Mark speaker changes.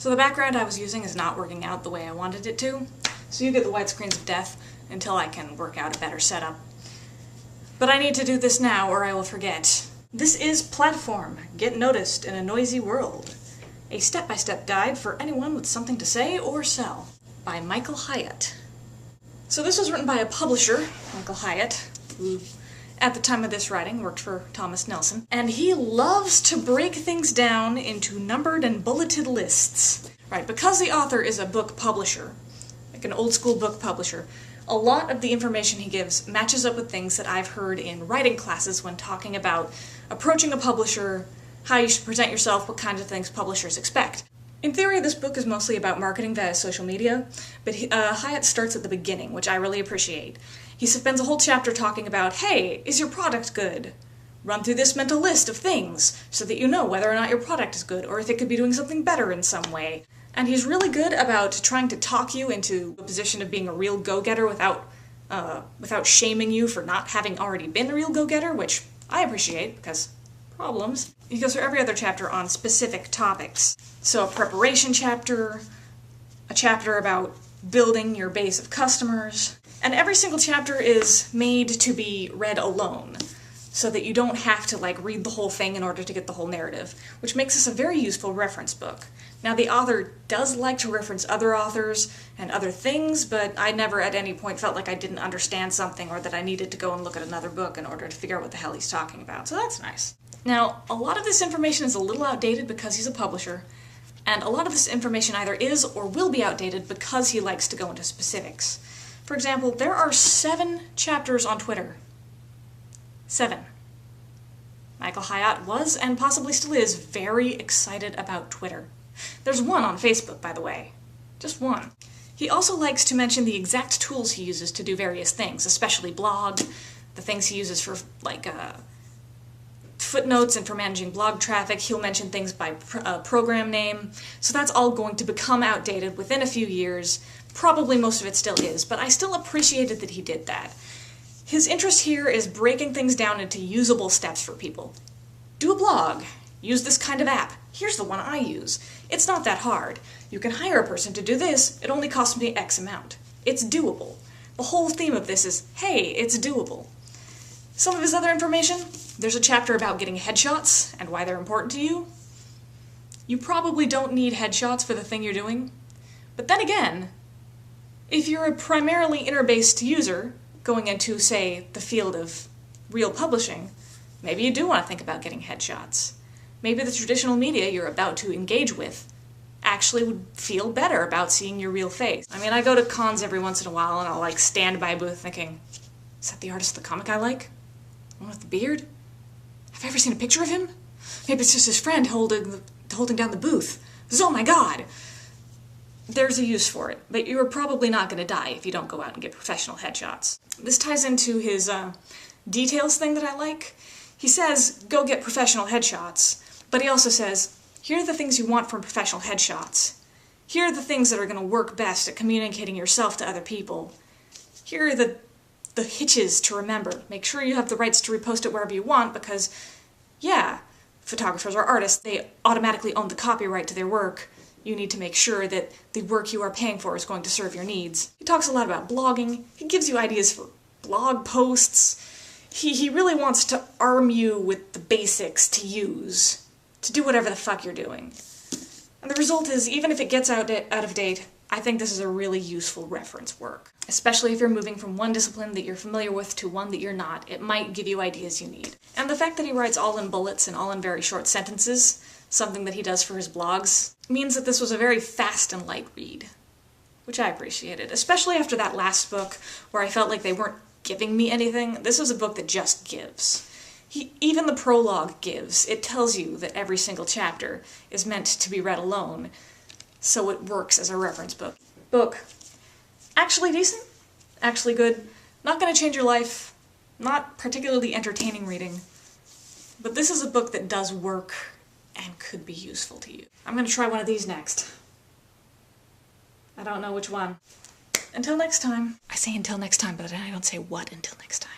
Speaker 1: So the background I was using is not working out the way I wanted it to, so you get the white screens of death until I can work out a better setup. But I need to do this now or I will forget. This is Platform, Get Noticed in a Noisy World. A step-by-step guide for anyone with something to say or sell, by Michael Hyatt. So this was written by a publisher, Michael Hyatt, who at the time of this writing worked for Thomas Nelson, and he loves to break things down into numbered and bulleted lists. Right, because the author is a book publisher, like an old-school book publisher, a lot of the information he gives matches up with things that I've heard in writing classes when talking about approaching a publisher, how you should present yourself, what kinds of things publishers expect. In theory, this book is mostly about marketing via social media, but Hyatt starts at the beginning, which I really appreciate. He spends a whole chapter talking about, hey, is your product good? Run through this mental list of things so that you know whether or not your product is good, or if it could be doing something better in some way. And he's really good about trying to talk you into a position of being a real go-getter without shaming you for not having already been a real go-getter, which I appreciate, because problems. He goes through every other chapter on specific topics. So a preparation chapter, a chapter about building your base of customers, and every single chapter is made to be read alone, so that you don't have to read the whole thing in order to get the whole narrative, which makes this a very useful reference book. Now the author does like to reference other authors and other things, but I never at any point felt like I didn't understand something or that I needed to go and look at another book in order to figure out what the hell he's talking about, so that's nice. Now, a lot of this information is a little outdated because he's a publisher, and a lot of this information either is or will be outdated because he likes to go into specifics. For example, there are 7 chapters on Twitter. 7. Michael Hyatt was, and possibly still is, very excited about Twitter. There's 1 on Facebook, by the way. Just 1. He also likes to mention the exact tools he uses to do various things, especially blog, the things he uses for, footnotes and for managing blog traffic. He'll mention things by program name, so that's all going to become outdated within a few years. Probably most of it still is, but I still appreciated that he did that. His interest here is breaking things down into usable steps for people. Do a blog. Use this kind of app. Here's the one I use. It's not that hard. You can hire a person to do this. It only costs me X amount. It's doable. The whole theme of this is, hey, it's doable. Some of his other information, there's a chapter about getting headshots and why they're important to you. You probably don't need headshots for the thing you're doing. But then again, if you're a primarily inner-based user going into, say, the field of real publishing, maybe you do want to think about getting headshots. Maybe the traditional media you're about to engage with actually would feel better about seeing your real face. I mean, I go to cons every once in a while and I'll stand by a booth thinking, is that the artist of the comic I like? The one with the beard? Have I ever seen a picture of him? Maybe it's just his friend holding down the booth. Oh my god! There's a use for it, but you're probably not going to die if you don't go out and get professional headshots. This ties into his details thing that I like. He says, go get professional headshots, but he also says, here are the things you want from professional headshots. Here are the things that are going to work best at communicating yourself to other people. Here are the hitches to remember. Make sure you have the rights to repost it wherever you want because, yeah, photographers or artists, they automatically own the copyright to their work. You need to make sure that the work you are paying for is going to serve your needs. He talks a lot about blogging. He gives you ideas for blog posts. He really wants to arm you with the basics to use, to do whatever the fuck you're doing. And the result is, even if it gets out of date, I think this is a really useful reference work. Especially if you're moving from one discipline that you're familiar with to one that you're not, it might give you ideas you need. And the fact that he writes all in bullets and all in very short sentences, something that he does for his blogs, means that this was a very fast and light read, which I appreciated, especially after that last book where I felt like they weren't giving me anything. This was a book that just gives. Even the prologue gives. It tells you that every single chapter is meant to be read alone, so it works as a reference book. Actually decent, actually good, not going to change your life, not particularly entertaining reading, but this is a book that does work and could be useful to you. I'm going to try one of these next. I don't know which one. Until next time. I say until next time, but I don't say what until next time.